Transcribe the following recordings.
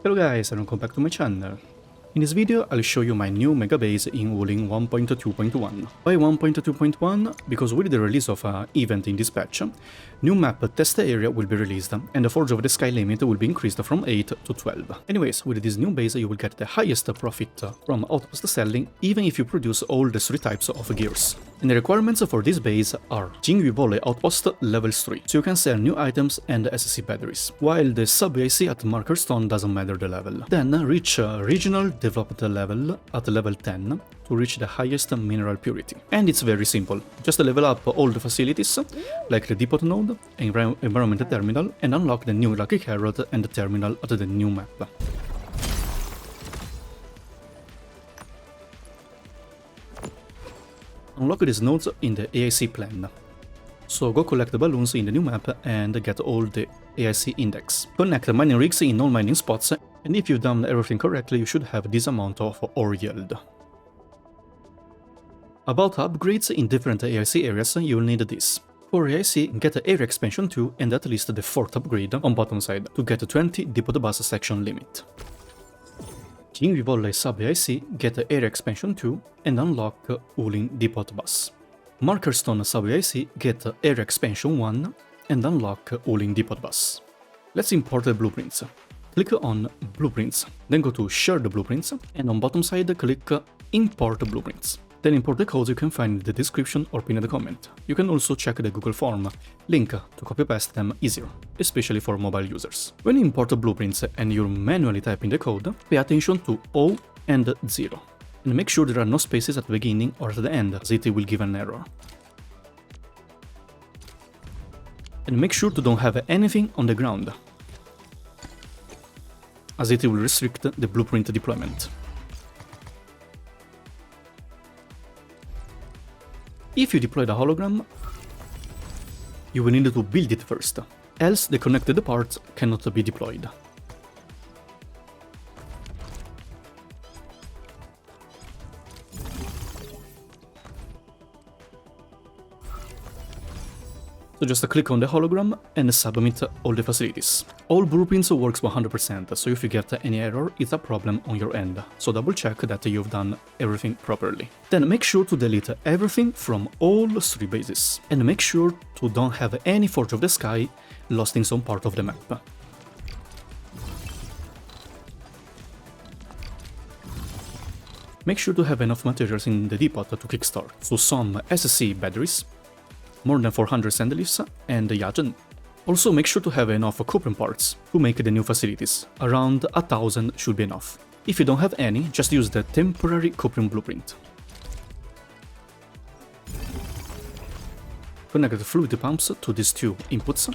Hello guys and welcome back to my channel. In this video I'll show you my new mega base in Wuling 1.2.1. Why 1.2.1? Because with the release of an event in this patch, new map test area will be released and the Forge of the Sky limit will be increased from 8 to 12. Anyways, with this new base you will get the highest profit from outpost selling even if you produce all the 3 types of gears. And the requirements for this base are Jingyu volley outpost levels 3, so you can sell new items and SC batteries, while the Sub-AIC at marker stone doesn't matter the level. Then reach regional developed level at level 10 to reach the highest mineral purity. And it's very simple, just level up all the facilities, like the depot node, environment terminal, and unlock the new lucky carrot and the terminal at the new map. Unlock these nodes in the AIC plan. So go collect the balloons in the new map and get all the AIC index. Connect the mining rigs in all mining spots, and if you've done everything correctly you should have this amount of ore yield. About upgrades in different AIC areas, you'll need this. For Core-AIC, get the area expansion 2 and at least the 4th upgrade on bottom side to get a 20 depot bus section limit. Jingyu volley Sub-AIC, get the area expansion 2 and unlock Wuling depot bus. Markerstone Sub-AIC, get area expansion 1 and unlock Wuling depot bus. Let's import the blueprints. Click on Blueprints, then go to Share the Blueprints, and on bottom side click Import Blueprints. Then import the codes you can find in the description or pinned comment. You can also check the Google form link to copy-paste them easier, especially for mobile users. When you import the blueprints and you manually type in the code, pay attention to O and 0. And make sure there are no spaces at the beginning or at the end, as it will give an error. And make sure to don't have anything on the ground, as it will restrict the blueprint deployment. If you deploy the hologram, you will need to build it first, else the connected parts cannot be deployed. So just click on the hologram and submit all the facilities. All blueprints works 100%, so if you get any error, it's a problem on your end, so double check that you've done everything properly. Then make sure to delete everything from all 3 bases, and make sure to don't have any Forge of the Sky lost in some part of the map. Make sure to have enough materials in the depot to kickstart, so some SC batteries, more than 400 sand leaves, and Yagen. Also make sure to have enough Cuprium parts to make the new facilities, around 1000 should be enough. If you don't have any, just use the temporary Cuprium blueprint. Connect the fluid pumps to these 2 inputs.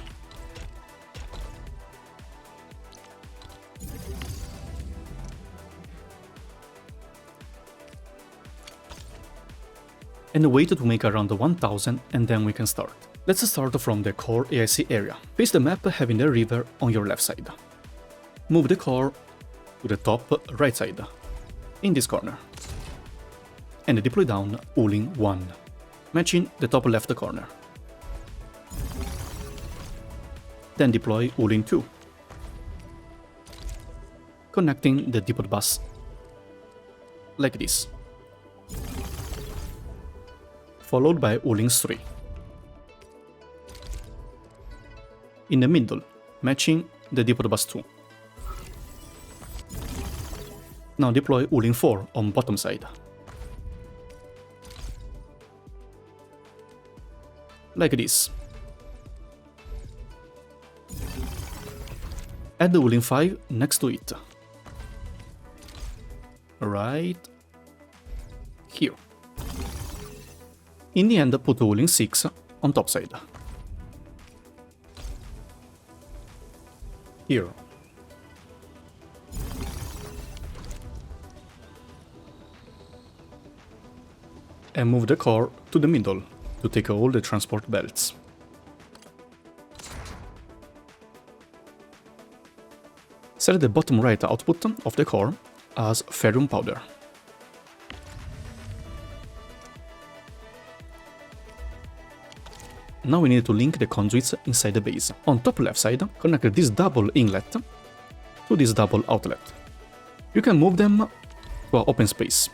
And wait to make around 1000 and then we can start. Let's start from the Core-AIC area. Face the map having the river on your left side. Move the core to the top right side, in this corner. And deploy down Wuling 1, matching the top left corner. Then deploy Wuling 2, connecting the depot bus like this, followed by Wuling 3. In the middle, matching the depot bus 2. Now deploy Wuling 4 on bottom side. Like this. Add the Wuling 5 next to it. Right here. In the end, put Wuling 6 on top side. Here. And move the core to the middle to take all the transport belts. Set the bottom right output of the core as ferrum powder. Now we need to link the conduits inside the base. On top left side, connect this double inlet to to this double outlet. You can move them to an open space.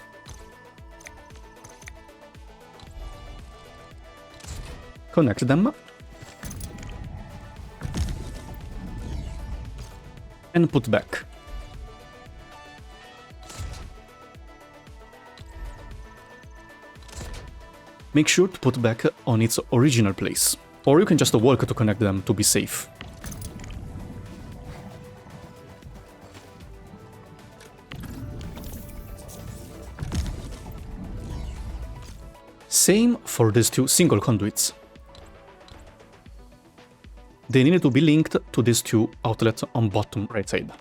Connect them and put back. Make sure to put back on its original place, or you can just walk to connect them to be safe. Same for these two single conduits. They need to be linked to these two outlets on bottom right side.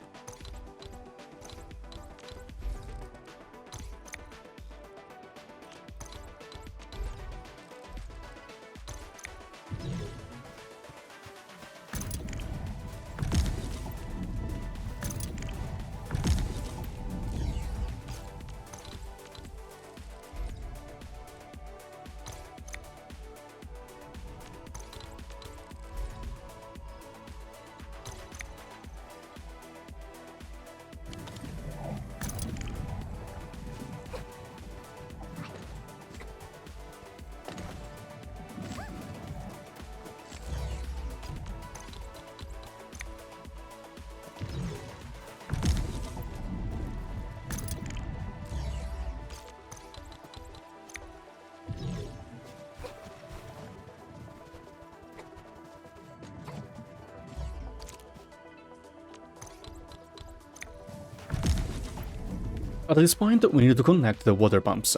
At this point, we need to connect the water pumps.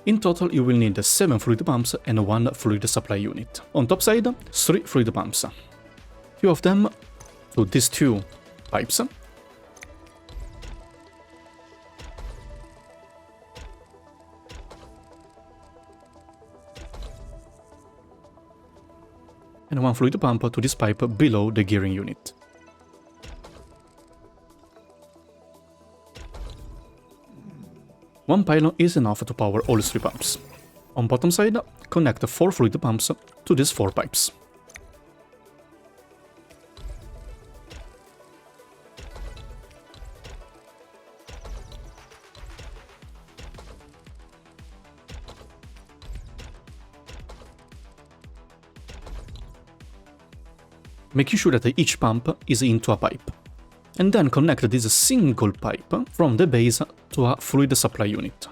In total, you will need 7 fluid pumps and 1 fluid supply unit. On top side, 3 fluid pumps. 2 of them to these 2 pipes. And 1 fluid pump to this pipe below the gearing unit. One pylon is enough to power all 3 pumps. On bottom side, connect 4 fluid pumps to these 4 pipes. Making sure that each pump is into a pipe. And then connect this single pipe from the base to a fluid supply unit.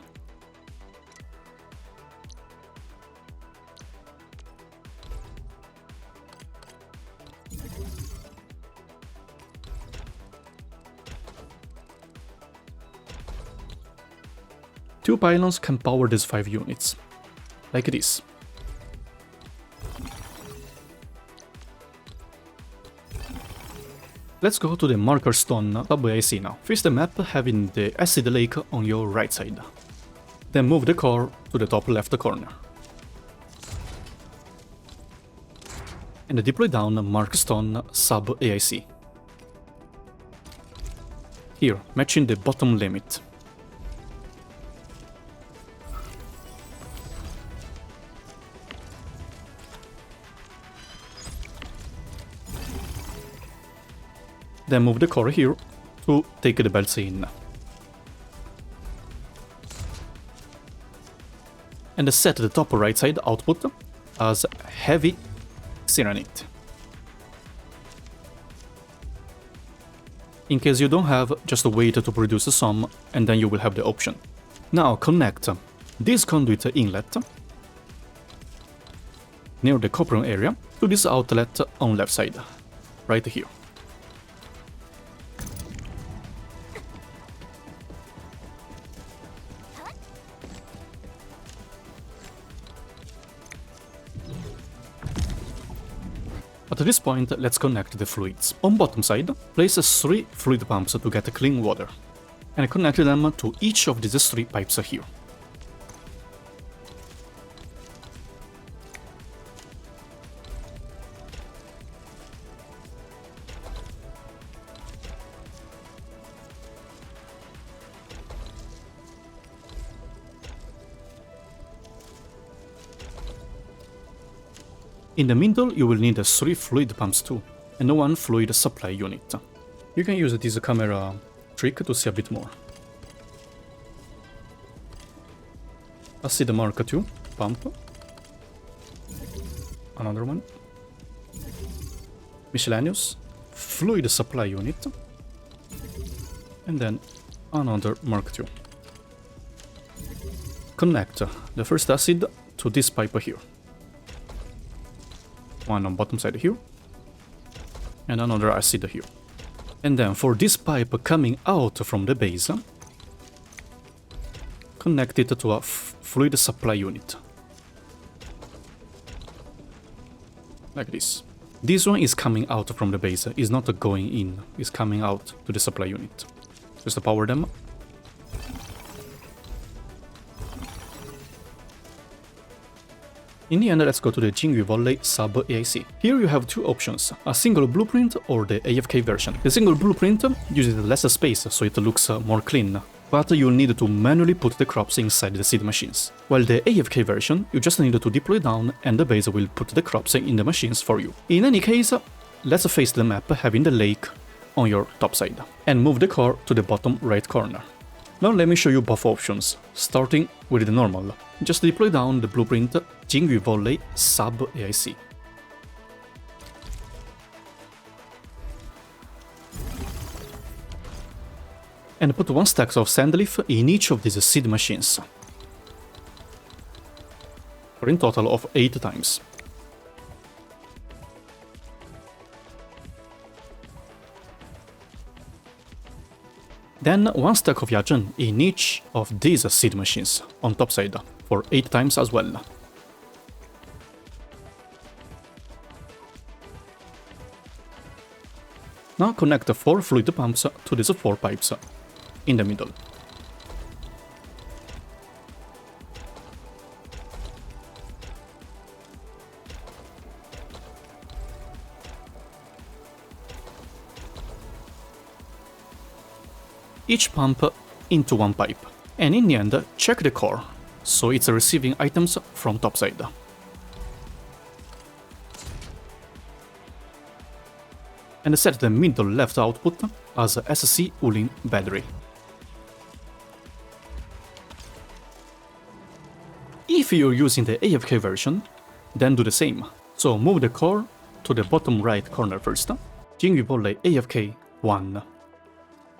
Two pylons can power these 5 units, like this. Let's go to the marker stone Sub-AIC now. Face the map having the acid lake on your right side. Then move the core to the top left corner. And deploy down marker stone Sub-AIC. Here, matching the bottom limit. Then move the core here to take the belts in. And set the top right side output as heavy Xiranite. In case you don't have, just wait to produce some and then you will have the option. Now connect this conduit inlet near the Cuprium area to this outlet on left side, right here. At this point, let's connect the fluids. On bottom side, place 3 fluid pumps to get clean water, and connect them to each of these 3 pipes here. In the middle, you will need 3 fluid pumps too, and 1 fluid supply unit. You can use this camera trick to see a bit more. Acid Mark II pump. Another one. Miscellaneous. Fluid supply unit. And then another Mark II. Connect the first acid to this pipe here. One on bottom side here. And another acid here. And then for this pipe coming out from the base, connect it to a fluid supply unit. Like this. This one is coming out from the base, is not going in, is coming out to the supply unit. Just power them. In the end, let's go to the Jingyu Volley Sub-AIC. Here you have two options, a single blueprint or the AFK version. The single blueprint uses less space, so it looks more clean, but you'll need to manually put the crops inside the seed machines. While the AFK version, you just need to deploy down and the base will put the crops in the machines for you. In any case, let's face the map having the lake on your top side, and move the core to the bottom right corner. Now let me show you both options, starting with the normal. Just deploy down the blueprint Jingyu Volley Sub-AIC. And put one stack of sandleaf in each of these seed machines, for a total of 8 times. Then one stack of Yagen in each of these seed machines on top side, for 8 times as well. Now connect the 4 fluid pumps to these 4 pipes in the middle. Each pump into one pipe, and in the end check the core, so it's receiving items from topside. And set the middle left output as a SC Wuling battery. If you're using the AFK version, then do the same. So move the core to the bottom right corner first, Jingyu Volley AFK 1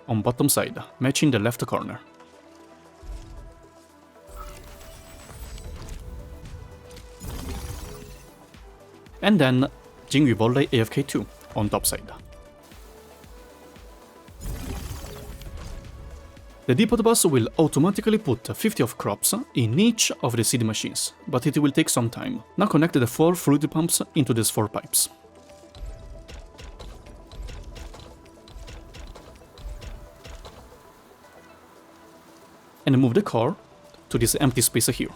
on bottom side, matching the left corner. And then Jingyu Volley AFK 2 on top side. The depot bus will automatically put 50 of crops in each of the seed machines, but it will take some time. Now connect the 4 fluid pumps into these 4 pipes. And move the core to this empty space here,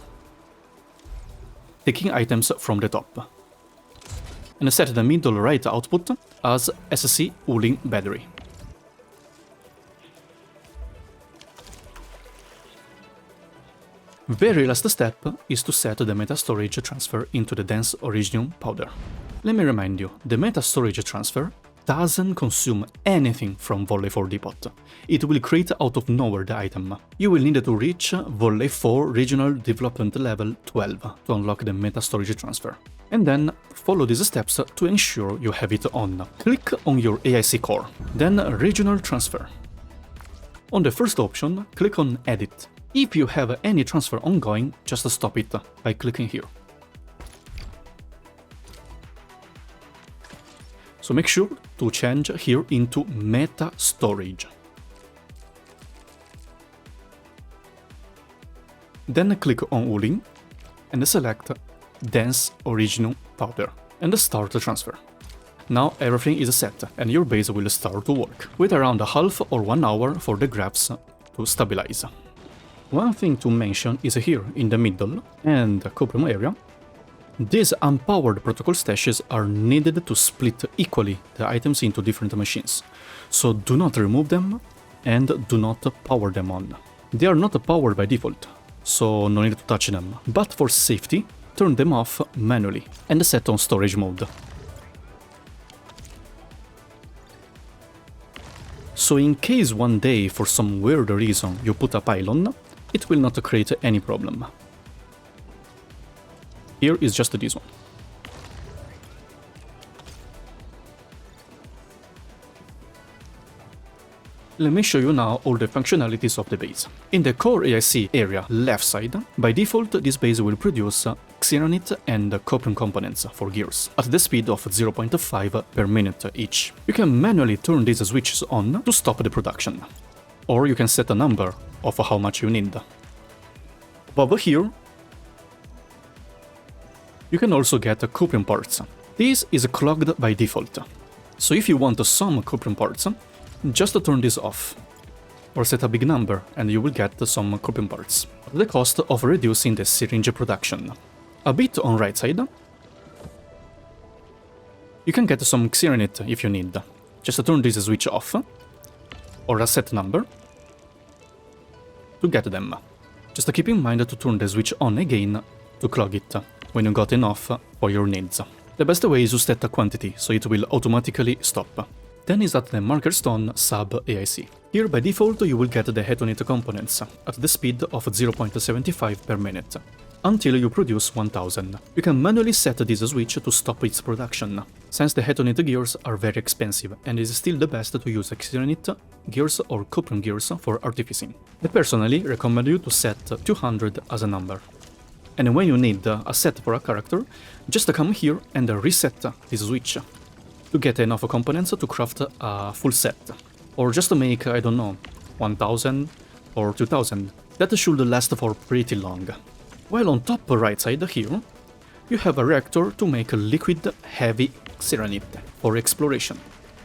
taking items from the top. And set the middle right output as SC Wuling battery. Very last step is to set the Metastorage Transfer into the dense Originium powder. Let me remind you, the Metastorage Transfer doesn't consume anything from Volley 4 depot. It will create out of nowhere the item. You will need to reach Volley 4 Regional Development Level 12 to unlock the Metastorage Transfer. And then follow these steps to ensure you have it on. Click on your AIC core, then Regional Transfer. On the first option, click on Edit. If you have any transfer ongoing, just stop it by clicking here. So make sure to change here into Metastorage. Then click on Wuling and select Dense Original Powder and start the transfer. Now everything is set and your base will start to work. Wait around half or 1 hour for the graphs to stabilize. One thing to mention is here in the middle and Cuprium area. These unpowered protocol stashes are needed to split equally the items into different machines, so do not remove them and do not power them on. They are not powered by default, so no need to touch them, but for safety, turn them off manually and set on storage mode. So in case one day for some weird reason you put a pylon, it will not create any problem. Here is just this one. Let me show you now all the functionalities of the base. In the Core-AIC area left side, by default this base will produce Xiranite and Cuprium components for gears, at the speed of 0.5 per minute each. You can manually turn these switches on to stop the production, or you can set a number of how much you need. Over here, you can also get Cuprium parts. This is clogged by default, so if you want some Cuprium parts, just turn this off, or set a big number and you will get some Cuprium parts, at the cost of reducing the syringe production. A bit on right side, you can get some Xiranite if you need. Just turn this switch off, or a set number, to get them. Just keep in mind to turn the switch on again to clog it, when you got enough for your needs. The best way is to set a quantity, so it will automatically stop. Then is at the marker stone Sub-AIC. Here by default you will get the Hetonite components at the speed of 0.75 per minute, until you produce 1000. You can manually set this switch to stop its production, since the Hetonite gears are very expensive and it is still the best to use Xiranite gears or Cuprium gears for artificing. I personally recommend you to set 200 as a number. And when you need a set for a character, just come here and reset this switch to get enough components to craft a full set, or just to make, I don't know, 1000 or 2000. That should last for pretty long. While on top right side here, you have a reactor to make liquid heavy Xiranite for exploration.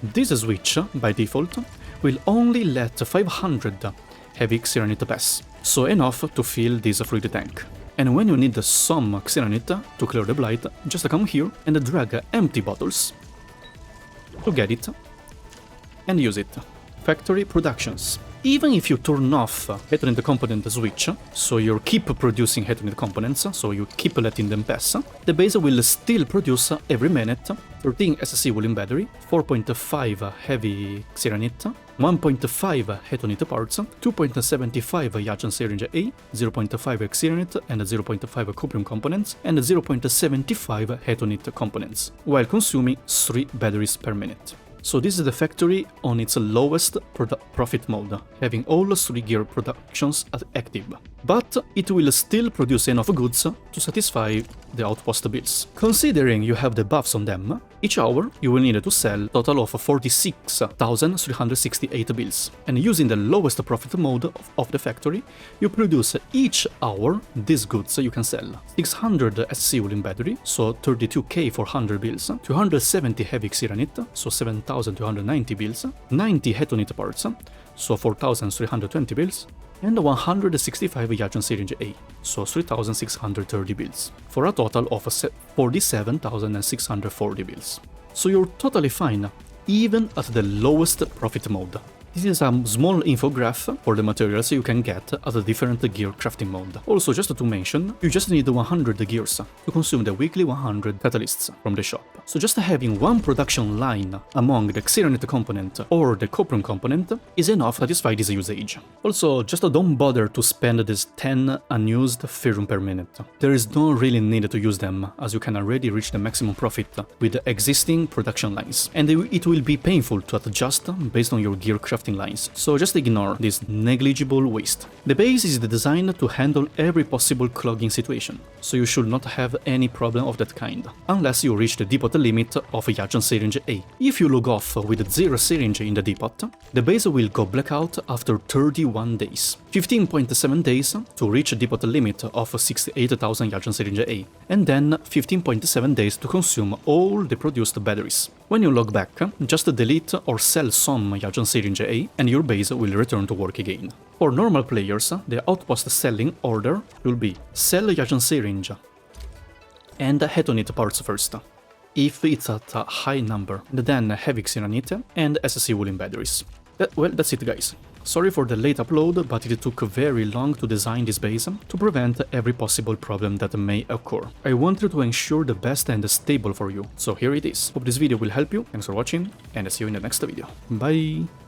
This switch, by default, will only let 500 heavy Xiranite pass, so enough to fill this fluid tank. And when you need some Xiranite to clear the blight, just come here and drag empty bottles to get it and use it. Factory productions. Even if you turn off Hetonite component switch, so you keep producing Hetonite components, so you keep letting them pass, the base will still produce every minute 13 SC Wuling battery, 4.5 heavy Xiranite, 1.5 Hetonite parts, 2.75 Yaghan syringe A, 0.5 Xiranite and 0.5 Cuprium components, and 0.75 Hetonite components, while consuming 3 batteries per minute. So this is the factory on its lowest profit mode, having all 3 gear productions active. But it will still produce enough goods to satisfy the outpost bills. Considering you have the buffs on them, each hour you will need to sell a total of 46,368 bills. And using the lowest profit mode of the factory, you produce each hour these goods you can sell. 600 SC Wuling battery, so 32k for 100 bills, 270 heavy Xiranite, so 7,290 bills, 90 Hetonite parts, so 4,320 bills, and 165 Yaghan syringe A, so 3,630 bills, for a total of 47,640 bills. So you're totally fine, even at the lowest profit mode. This is a small infograph for the materials you can get at the different gear crafting mode. Also, just to mention, you just need 100 gears to consume the weekly 100 catalysts from the shop. So just having one production line among the Xiranite component or the Cuprium component is enough to satisfy this usage. Also, just don't bother to spend this 10 unused Ferrum per minute. There is no really need to use them, as you can already reach the maximum profit with the existing production lines, and it will be painful to adjust based on your gear crafting lines, so just ignore this negligible waste. The base is designed to handle every possible clogging situation, so you should not have any problem of that kind, unless you reach the depot limit of Yaghan syringe A. If you log off with 0 syringe in the depot, the base will go blackout after 31 days, 15.7 days to reach the depot limit of 68,000 Yaghan syringe A, and then 15.7 days to consume all the produced batteries. When you log back, just delete or sell some Yaghan syringe A and your base will return to work again. For normal players, the outpost selling order will be sell Yaghan syringe and Hetonite parts first, if it's at a high number, then heavy Xiranite and SC Wuling batteries. Well, that's it guys. Sorry for the late upload, but it took very long to design this base to prevent every possible problem that may occur. I wanted to ensure the best and stable for you, so here it is. Hope this video will help you, thanks for watching, and I see you in the next video. Bye!